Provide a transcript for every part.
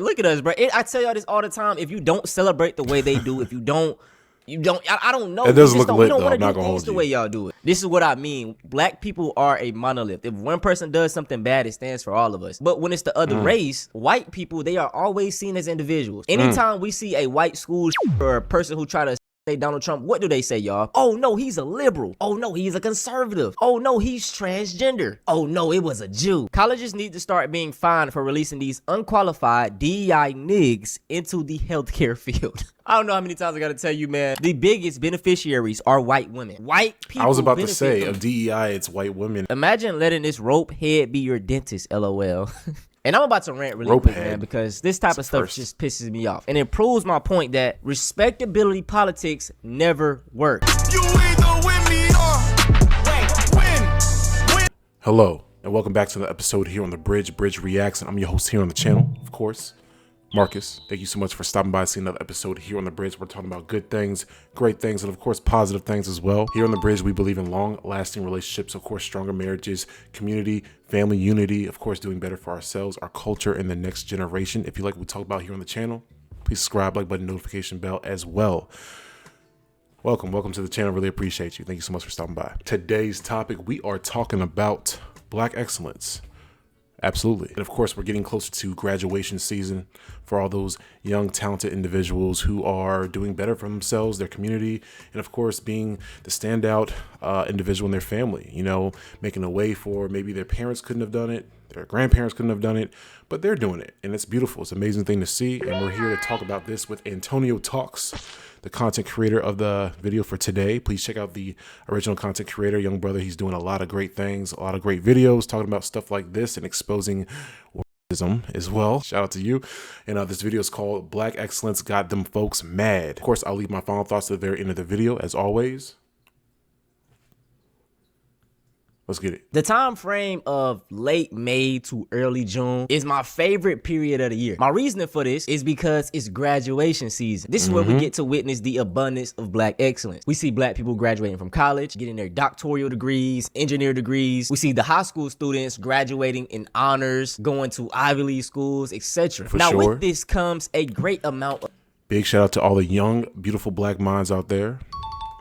Look at us, bro. I tell y'all this all the time. If you don't celebrate the way they do, if you don't, I don't know. It does look we lit, don't though. want I'm to not do gonna things hold the you. way y'all do it. This is what I mean. Black people are a monolith. If one person does something bad, it stands for all of us. But when it's the other race, white people, they are always seen as individuals. Anytime we see a white school or a person who try to say Donald Trump, what do they say, y'all? Oh no, he's a liberal. Oh no, he's a conservative. Oh no, he's transgender. Oh no, it was a Jew. Colleges need to start being fined for releasing these unqualified DEI niggas into the healthcare field. I don't know how many times I gotta tell you, man. The biggest beneficiaries are white women. White people. I was about to say, from of DEI, it's white women. Imagine letting this rope head be your dentist, LOL. And I'm about to rant really Rope quick, head. man, because this type of stuff First. just pisses me off. And it proves my point that respectability politics never work. You either win me or win. Hello, and welcome back to the episode here on the Bridge Reacts. And I'm your host here on the channel, of course, Marcus. Thank you so much for stopping by, seeing another episode here on the Bridge. We're talking about good things, great things, and of course, positive things as well. Here on the Bridge, we believe in long-lasting relationships, of course, stronger marriages, community, family unity, of course, doing better for ourselves, our culture, and the next generation. If you like what we talk about here on the channel, please subscribe, like button, notification bell as well. Welcome to the channel. Really appreciate you. Thank you so much for stopping by. Today's topic, we are talking about Black excellence. Absolutely. And of course, we're getting closer to graduation season for all those young, talented individuals who are doing better for themselves, their community, and of course, being the standout individual in their family, you know, making a way for maybe their parents couldn't have done it, their grandparents couldn't have done it, but they're doing it. And it's beautiful. It's an amazing thing to see. And we're here to talk about this with Antonio Talks, the content creator of the video for today. Please check out the original content creator, young brother. He's doing a lot of great things, a lot of great videos talking about stuff like this and exposing racism as well. Shout out to you. And this video is called Black Excellence Got Them Folks Mad. Of course, I'll leave my final thoughts at the very end of the video, as always. Let's get it. The time frame of late May to early June is my favorite period of the year. My reasoning for this is because it's graduation season. This is where we get to witness the abundance of Black excellence. We see Black people graduating from college, getting their doctoral degrees, engineer degrees. We see the high school students graduating in honors, going to Ivy League schools, etc. Now, sure. with this comes a great amount Big shout out to all the young, beautiful Black minds out there.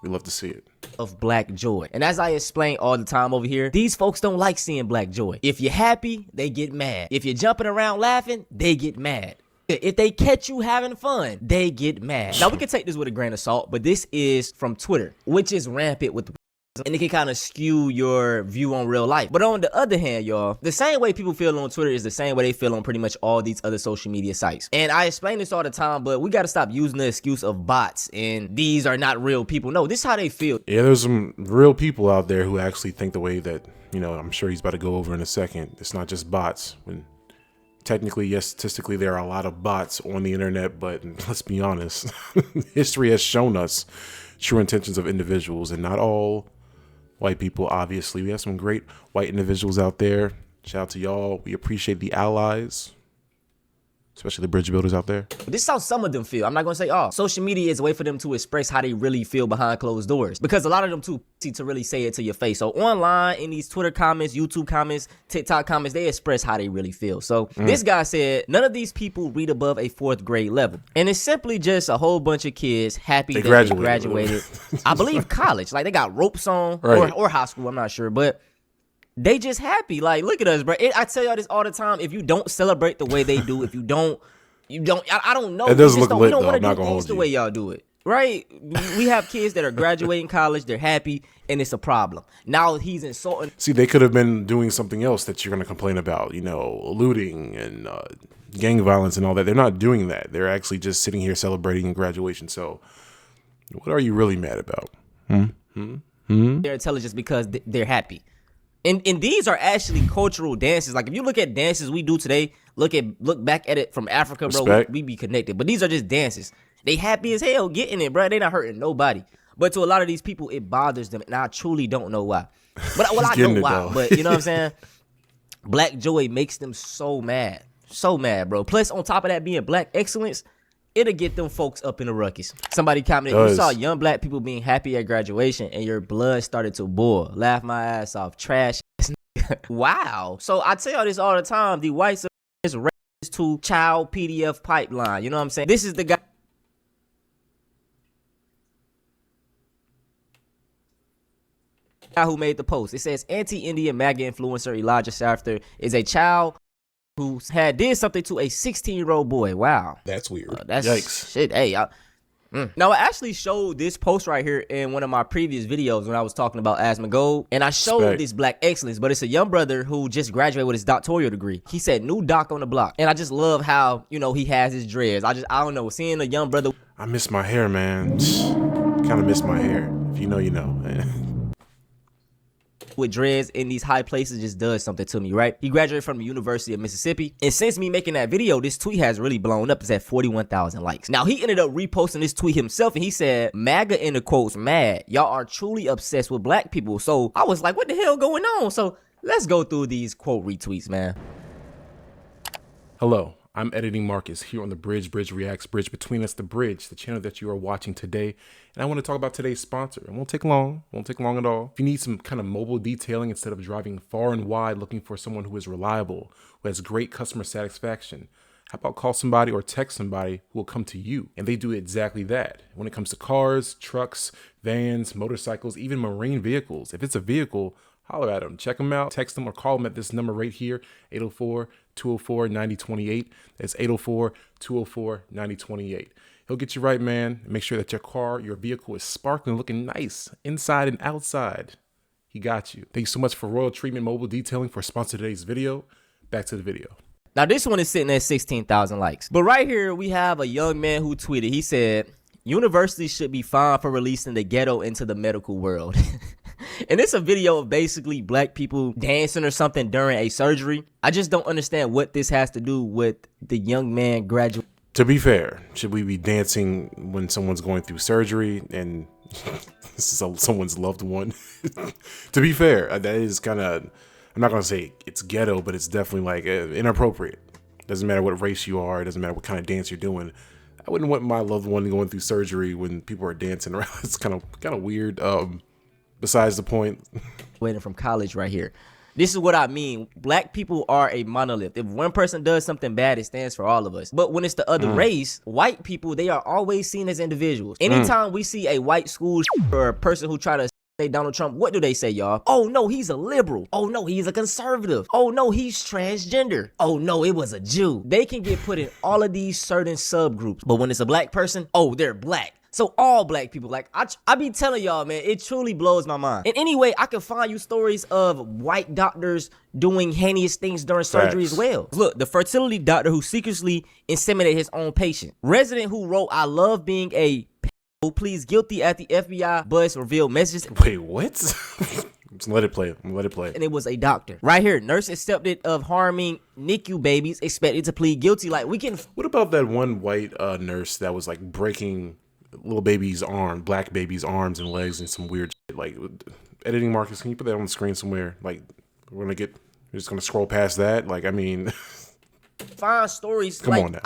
We love to see it. of Black joy. And as I explain all the time over here, these folks don't like seeing Black joy. If you're happy, they get mad. If you're jumping around laughing, they get mad. If they catch you having fun, they get mad. Now, we can take this with a grain of salt, but this is from Twitter, which is rampant with and it can kind of skew your view on real life. But on the other hand, y'all, the same way people feel on Twitter is the same way they feel on pretty much all these other social media sites. And I explain this all the time, but we got to stop using the excuse of bots and these are not real people. No, this is how they feel. Yeah, there's some real people out there who actually think the way that, you know, I'm sure he's about to go over in a second. It's not just bots. When technically, yes, statistically, there are a lot of bots on the internet, but let's be honest, history has shown us true intentions of individuals, and not all white people. Obviously, we have some great white individuals out there. Shout out to y'all. We appreciate the allies, especially the bridge builders out there. This is how some of them feel. I'm not going to say all. Social media is a way for them to express how they really feel behind closed doors, because a lot of them too pussy to really say it to your face. So online, in these Twitter comments, YouTube comments, TikTok comments, they express how they really feel. So this guy said, none of these people read above a 4th grade level. And it's simply just a whole bunch of kids happy that they graduated. I believe college. Like they got ropes on, Right. or high school. I'm not sure. But they just happy. Like, look at us, bro. I tell y'all this all the time. If you don't celebrate the way they do, if you don't, I don't know. It does We just look we lit, don't though. want I'm to not do gonna things hold the you. way y'all do it, right? We have kids that are graduating college. They're happy, and it's a problem. Now he's insulting. See, they could have been doing something else that you're going to complain about, you know, looting and gang violence and all that. They're not doing that. They're actually just sitting here celebrating graduation. So what are you really mad about? Their intelligence because they're happy. And these are actually cultural dances. Like if you look at dances we do today, look back at it from Africa, bro, Respect. we be connected. But these are just dances. They happy as hell getting it, bro. They not hurting nobody. But to a lot of these people, it bothers them, and I truly don't know why. But well, I know why. But you know what I'm saying? Black joy makes them so mad, bro. Plus, on top of that being Black excellence, it'll get them folks up in the ruckus. Somebody commented, you saw young Black people being happy at graduation, and your blood started to boil. Laugh my ass off. Trash. Wow. So I tell y'all this all the time. The whites is to child PDF pipeline. You know what I'm saying? This is the guy who made the post. It says anti-Indian MAGA influencer Elijah Shafter is a child who did something to a 16-year-old boy. Wow, That's weird. that's Yikes. shit. Hey, now I actually showed this post right here in one of my previous videos when I was talking about Asmongold, and I showed Respect. this black excellence, but it's a young brother who just graduated with his doctoral degree. He said new doc on the block, and I just love how, you know, he has his dreads. I don't know, seeing a young brother I miss my hair, man. Kind of miss my hair. If you know, you know. with dreads in these high places just does something to me, right? He graduated from the University of Mississippi, and since me making that video, this tweet has really blown up. It's at 41,000 likes. Now, he ended up reposting this tweet himself, and he said, MAGA in the quotes, mad. Y'all are truly obsessed with black people. So I was like, what the hell going on? So let's go through these quote retweets, man. Hello, I'm Editing Marcus here on the Bridge Reacts, Bridge Between Us, the Bridge, the channel that you are watching today. And I want to talk about today's sponsor. It won't take long at all. If you need some kind of mobile detailing instead of driving far and wide looking for someone who is reliable, who has great customer satisfaction, how about call somebody or text somebody who will come to you? And they do exactly that. When it comes to cars, trucks, vans, motorcycles, even marine vehicles, if it's a vehicle, holler at them, check them out, text them or call them at this number right here, 804-204-9028. That's 804-204-9028. He'll get you right, man. Make sure that your vehicle is sparkling, looking nice, inside and outside. He got you. Thank you so much for Royal Treatment Mobile Detailing for sponsoring today's video. Back to the video. Now, this one is sitting at 16,000 likes. But right here, we have a young man who tweeted. He said, universities should be fined for releasing the ghetto into the medical world. And it's a video of basically black people dancing or something during a surgery. I just don't understand what this has to do with the young man graduating. To be fair, should we be dancing when someone's going through surgery and this is someone's loved one? To be fair, that is kind of, I'm not going to say it's ghetto, but it's definitely like inappropriate. Doesn't matter what race you are. It doesn't matter what kind of dance you're doing. I wouldn't want my loved one going through surgery when people are dancing around. It's kind of weird. Besides the point. Waiting from college right here. This is what I mean. Black people are a monolith. If one person does something bad, it stands for all of us. But when it's the other race, white people, they are always seen as individuals. Anytime we see a white school or a person who try to say Donald Trump, what do they say, y'all? Oh, no, he's a liberal. Oh, no, he's a conservative. Oh, no, he's transgender. Oh, no, it was a Jew. They can get put in all of these certain subgroups. But when it's a black person, oh, they're black. So all black people, like I be telling y'all, man, it truly blows my mind. And anyway, I can find you stories of white doctors doing heinous things during surgery as well. Look, the fertility doctor who secretly inseminated his own patient. Resident who wrote, I love being a who pleads guilty at the FBI bus revealed messages. Wait, what? Just let it play. Let it play. And it was a doctor. Right here, nurse accepted of harming NICU babies, expected to plead guilty. Like, we can. What about that one white nurse that was like breaking little baby's black baby's arms and legs and some weird shit? Like, Editing Marcus, can you put that on the screen somewhere? Like, we're just gonna scroll past that. Like, I mean, find stories. Come on now.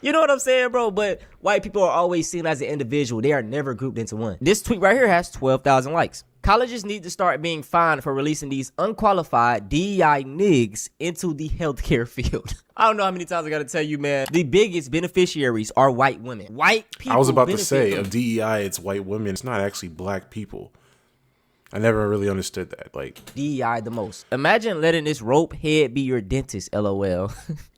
You know what I'm saying, bro? But white people are always seen as an individual. They are never grouped into one. This tweet right here has 12,000 likes. Colleges need to start being fined for releasing these unqualified DEI niggas into the healthcare field. I don't know how many times I gotta tell you, man. The biggest beneficiaries are white women. White people. I was about to say, of DEI, it's white women. It's not actually black people. I never really understood that. Like, DEI the most. Imagine letting this rope head be your dentist, LOL.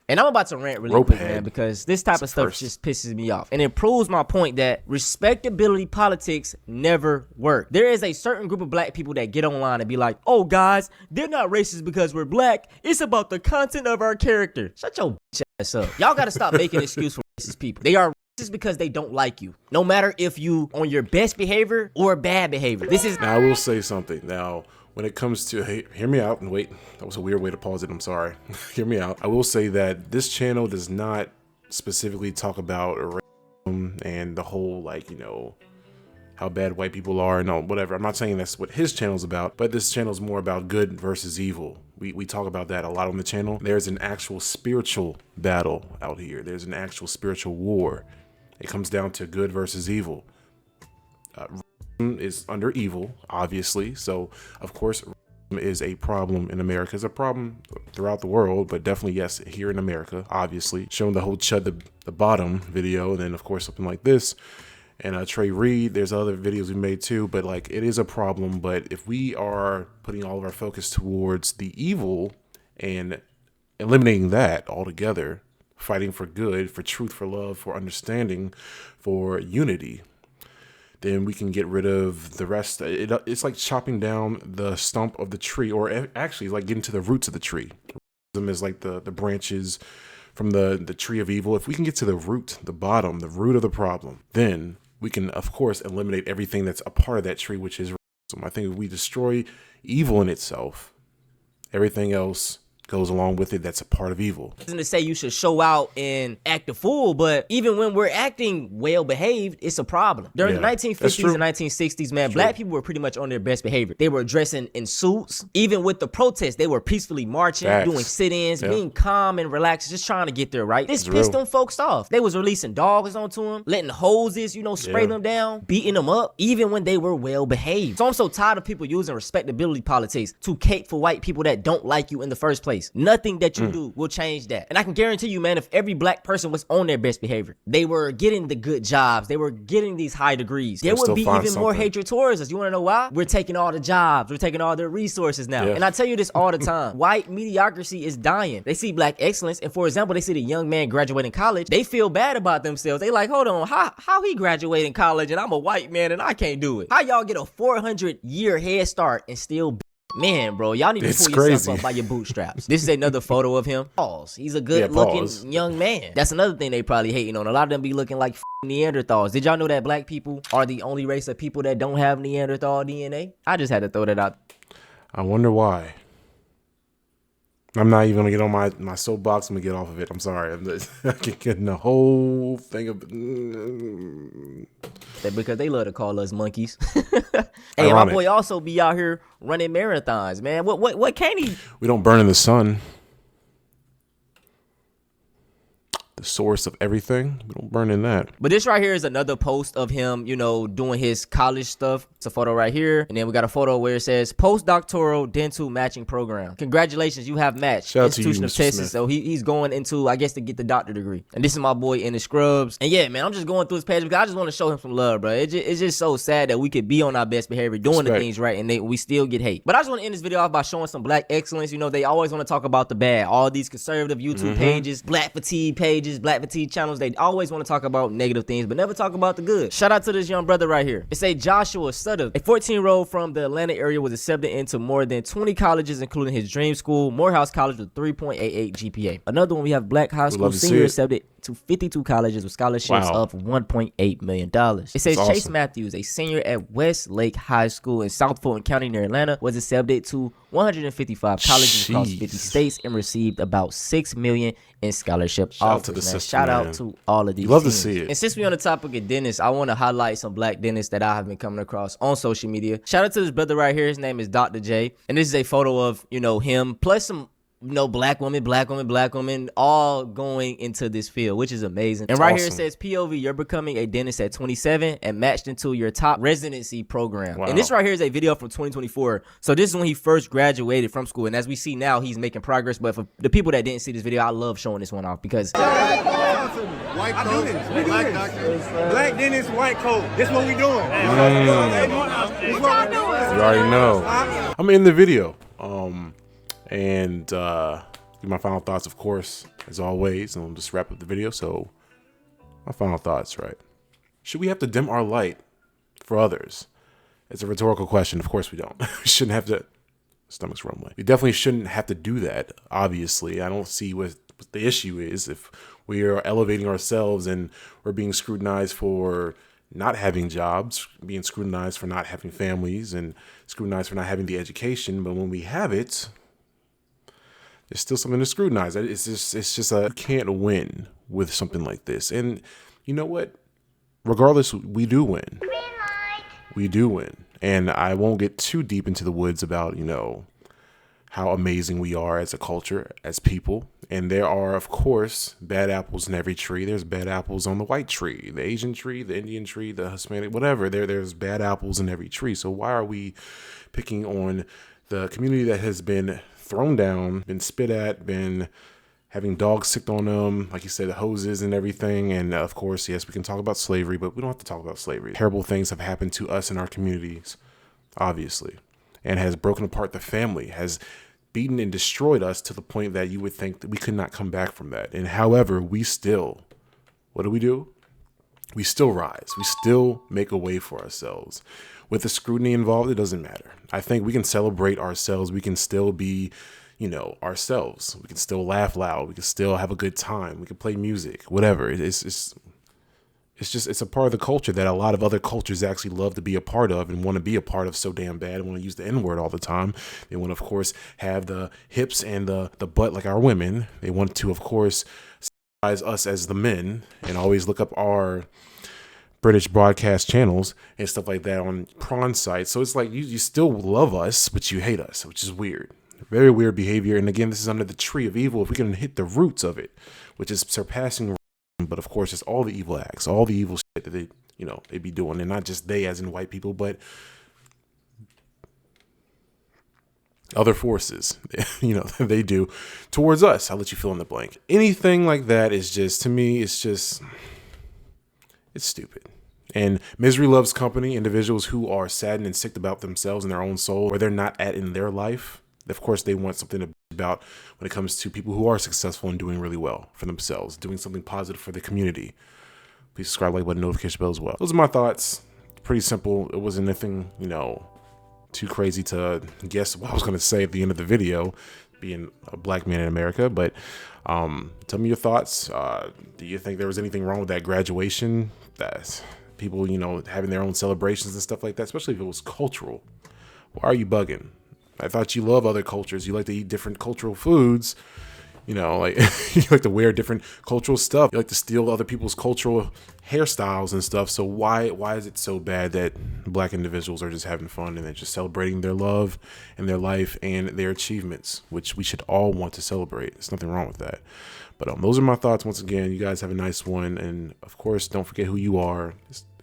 And I'm about to rant really quick, man, because this type of stuff just pisses me off. And it proves my point that respectability politics never work. There is a certain group of black people that get online and be like, oh, guys, they're not racist because we're black. It's about the content of our character. Shut your bitch ass up. Y'all got to stop making excuse for racist people. They are racist because they don't like you. No matter if you on your best behavior or bad behavior. This is. Now, I will say something. Now, when it comes to, hey, hear me out and wait, that was a weird way to pause it. I'm sorry. Hear me out. I will say that this channel does not specifically talk about racism and the whole, like, you know, how bad white people are and all, whatever. I'm not saying that's what his channel's about, but this channel is more about good versus evil. We talk about that a lot on the channel. There's an actual spiritual battle out here. There's an actual spiritual war. It comes down to good versus evil. Is under evil, obviously, so of course is a problem in America. It's a problem throughout the world, but definitely, yes, here in America, obviously. Showing the whole Chud the Bottom video, and then, of course, something like this. And Trey Reed, there's other videos we made too, but like it is a problem. But if we are putting all of our focus towards the evil and eliminating that altogether, fighting for good, for truth, for love, for understanding, for unity, then we can get rid of the rest. It's like chopping down the stump of the tree, or actually it's like getting to the roots of the tree. Them is like the branches from the tree of evil. If we can get to the root, the bottom, the root of the problem, then we can, of course, eliminate everything that's a part of that tree, which is racism. I think if we destroy evil in itself, everything else goes along with it that's a part of evil. Isn't to say you should show out and act a fool, but even when we're acting well behaved, it's a problem. During the 1950s and 1960s, man, black people were pretty much on their best behavior. They were dressing in suits. Even with the protests, they were peacefully marching, doing sit-ins, being calm and relaxed, just trying to get there, right? This pissed them folks off. They was releasing dogs onto them, letting hoses, spray them down, beating them up, even when they were well behaved. So I'm so tired of people using respectability politics to cape for white people that don't like you in the first place. Nothing that you do will change that. And I can guarantee you, man, if every black person was on their best behavior, they were getting the good jobs, they were getting these high degrees, there would be even more hatred towards us. You want to know why? We're taking all the jobs, we're taking all their resources now. And I tell you this all the time, white mediocrity is dying. They see black excellence, and for example, they see the young man graduating college, they feel bad about themselves. They like, hold on, how he graduating college and I'm a white man and I can't do it? How y'all get a 400-year head start and still man, bro, y'all need to pull yourself up by your bootstraps. This is another photo of him. Pause. He's a good-looking young man. That's another thing they probably hating on. A lot of them be looking like Neanderthals. Did y'all know that black people are the only race of people that don't have Neanderthal DNA? I just had to throw that out. I wonder why. I'm not even gonna get on my soapbox. I'm gonna get off of it. I'm sorry. I can get in the whole thing of because they love to call us monkeys. Hey, my boy also be out here running marathons, man. What can't he? We don't burn in the sun. The source of everything. We don't burn in that. But this right here is another post of him, doing his college stuff. It's a photo right here. And then we got a photo where it says postdoctoral dental matching program. Congratulations, you have matched. Shout Institution out to you, of Texas. Smith. So he's going into, I guess, to get the doctor degree. And this is my boy in the scrubs. And yeah, man, I'm just going through his page because I just want to show him some love, bro. It's just so sad that we could be on our best behavior, doing the things right, and we still get hate. But I just want to end this video off by showing some black excellence. They always want to talk about the bad. All these conservative YouTube pages, black fatigue pages, black fatigue channels, they always want to talk about negative things but never talk about the good. Shout out to this young brother right here. It's a Joshua Sutter, a 14-year-old from the Atlanta area, was accepted into more than 20 colleges, including his dream school, Morehouse College, with 3.88 GPA. Another one, we have black high school senior accepted to 52 colleges with scholarships of $1.8 million. It says Chase Matthews, a senior at Westlake High School in South Fulton County near Atlanta, was accepted to 155 colleges across 50 states and received about $6 million in scholarship offers. Shout out to all of these. Love to see it. And since we're on the topic of dentists, I want to highlight some black dentists that I have been coming across on social media. Shout out to this brother right here. His name is Dr. J, and this is a photo of him plus some black women, all going into this field, which is amazing. And right here it says, POV, you're becoming a dentist at 27 and matched into your top residency program. And this right here is a video from 2024. So this is when he first graduated from school. And as we see now, he's making progress. But for the people that didn't see this video, I love showing this one off because White coat, black doctor, black dentist, white coat. This what we doing. You already know. I'm in the video. And my final thoughts, of course, as always, and I'll just wrap up the video. So my final thoughts, right? Should we have to dim our light for others? It's a rhetorical question. Of course we don't. We shouldn't have to. Stomach's rumbling. We definitely shouldn't have to do that. Obviously, I don't see what the issue is if we are elevating ourselves and we're being scrutinized for not having jobs, being scrutinized for not having families, and scrutinized for not having the education. But when we have it, there's still something to scrutinize. It's just you can't win with something like this. And you know what? Regardless, we do win. We do win. And I won't get too deep into the woods about, how amazing we are as a culture, as people. And there are, of course, bad apples in every tree. There's bad apples on the white tree, the Asian tree, the Indian tree, the Hispanic, whatever. There's bad apples in every tree. So why are we picking on The community that has been thrown down, been spit at, been having dogs sicked on them, like you said, the hoses and everything. And of course, yes, we can talk about slavery, but we don't have to talk about slavery. Terrible things have happened to us in our communities, obviously, and has broken apart the family, has beaten and destroyed us to the point that you would think that we could not come back from that. And however, we still, what do? We still rise. We still make a way for ourselves. With the scrutiny involved, it doesn't matter. I think we can celebrate ourselves. We can still be, ourselves. We can still laugh loud. We can still have a good time. We can play music, whatever. It's a part of the culture that a lot of other cultures actually love to be a part of and want to be a part of so damn bad. Want to use the N-word all the time. They want to, of course, have the hips and the butt like our women. They want to, of course, size us as the men and always look up our British broadcast channels and stuff like that on prawn sites. So it's like you still love us, but you hate us, which is weird. Very weird behavior. And again, this is under the tree of evil. If we can hit the roots of it, which is surpassing, but of course, it's all the evil acts, all the evil shit that they be doing, and not just they as in white people, but other forces, they do towards us. I'll let you fill in the blank. Anything like that is just, to me, it's stupid. And misery loves company. Individuals who are saddened and sick about themselves and their own soul, where they're not at in their life. Of course, they want something to be about when it comes to people who are successful and doing really well for themselves, doing something positive for the community. Please subscribe, like button, notification bell as well. Those are my thoughts. Pretty simple. It wasn't anything, too crazy to guess what I was going to say at the end of the video, being a black man in America. But tell me your thoughts. Do you think there was anything wrong with that graduation? That people, having their own celebrations and stuff like that, especially if it was cultural. Why are you bugging? I thought you love other cultures. You like to eat different cultural foods. Like you like to wear different cultural stuff. You like to steal other people's cultural hairstyles and stuff. So why is it so bad that black individuals are just having fun and they're just celebrating their love and their life and their achievements, which we should all want to celebrate. There's nothing wrong with that. But those are my thoughts. Once again, you guys have a nice one. And of course, don't forget who you are.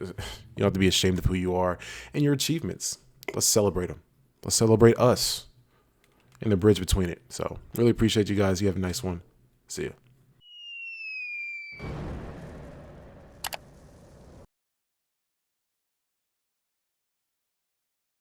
You don't have to be ashamed of who you are and your achievements. Let's celebrate them. Let's celebrate us and the bridge between it. So really appreciate you guys. You have a nice one. See ya.